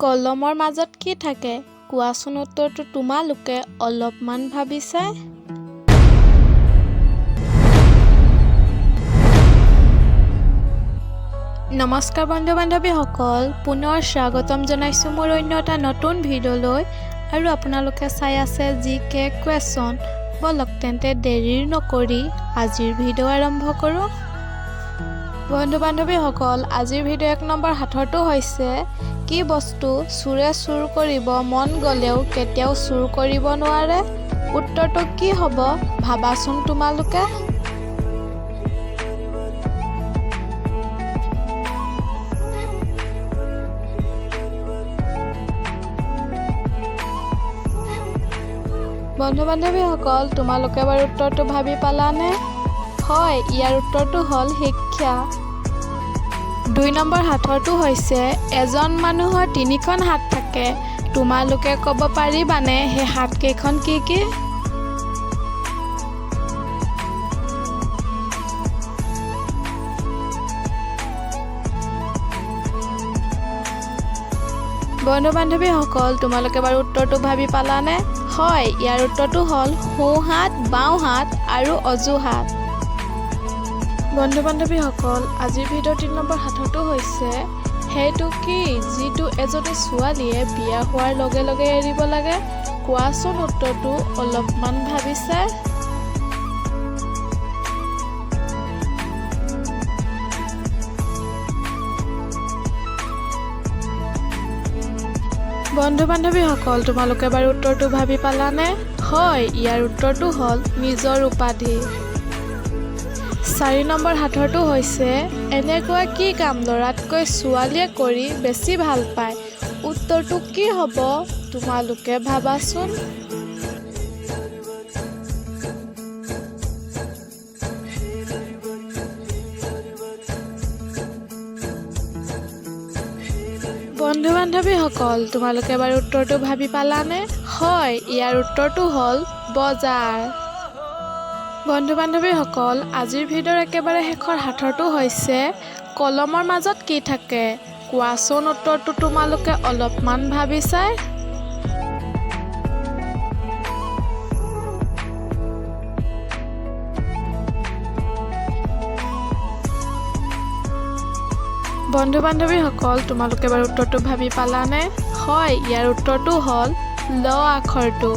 কলমৰ মাজত কি থাকে কোৱাচোন উত্তৰটো তোমালোকে অলপমান ভাবি চাই। নমস্কাৰ বন্ধু বান্ধৱীসকল, পুনৰ স্বাগতম জনাইছোঁ মোৰ অন্য এটা নতুন ভিডিঅ'লৈ। আৰু আপোনালোকে চাই আছে GK কুৱেশ্যন। বলক তেন্তে দেৰি নকৰি আজিৰ ভিডিঅ' আৰম্ভ কৰোঁ। বন্ধু বান্ধৱীসকল, আজিৰ ভিডিঅ' 1 নম্বৰ সাঁথৰটো হৈছে কি বস্তু চোৰে চুৰ কৰিব মন গ'লেও কেতিয়াও চুৰ কৰিব নোৱাৰে। উত্তৰটো কি হ'ব ভাবাচোন তোমালোকে। বন্ধু বান্ধৱীসকল, তোমালোকে বাৰু উত্তৰটো ভাবি পালানে? হয়, ইয়াৰ উত্তৰটো হ'ল শিক্ষা। 2 নম্বৰ সাঁথৰটো হৈছে এজন মানুহৰ 3খন হাত থাকে। তোমালোকে ক'ব পাৰিবানে সেই হাতকেইখন কি কি? বন্ধু বান্ধৱীসকল, তোমালোকে বাৰু উত্তৰটো ভাবি পালানে? হয়, ইয়াৰ উত্তৰটো হ'ল সোঁহাত, বাওঁহাত আৰু অজুহাত। বন্ধু বান্ধৱীসকল, আজিৰ ভিডিঅ'ৰ 3 নম্বৰ সাঁথৰটো হৈছে সেইটো কি যিটো এজনী ছোৱালীয়ে বিয়া হোৱাৰ লগে লগে এৰিব লাগে। কোৱাচোন উত্তৰটো অলপমান ভাবি চাই। বন্ধু বান্ধৱীসকল, তোমালোকে বাৰু উত্তৰটো ভাবি পালানে? হয়, ইয়াৰ উত্তৰটো হ'ল নিজৰ উপাধি। 4 নম্বৰ সাঁথৰটো হৈছে এনেকুৱা কি কাম ল'ৰাতকৈ ছোৱালীয়ে কৰি বেছি ভাল পায়। উত্তৰটো কি হ'ব তোমালোকে ভাবাচোন। বন্ধু বান্ধৱীসকল, তোমালোকে বাৰু উত্তৰটো ভাবি পালানে? হয়, ইয়াৰ উত্তৰটো হ'ল বজাৰ। বন্ধু বান্ধৱীসকল, আজিৰ ভিডিঅ'ৰ একেবাৰে শেষৰ সাঁথৰটো হৈছে কলমৰ মাজত কি থাকে। কোৱাচোন উত্তৰটো তোমালোকে অলপমান ভাবি চাই। বন্ধু বান্ধৱীসকল, তোমালোকে বাৰু উত্তৰটো ভাবি পালানে? হয়, ইয়াৰ উত্তৰটো হ'ল ল আখৰটো।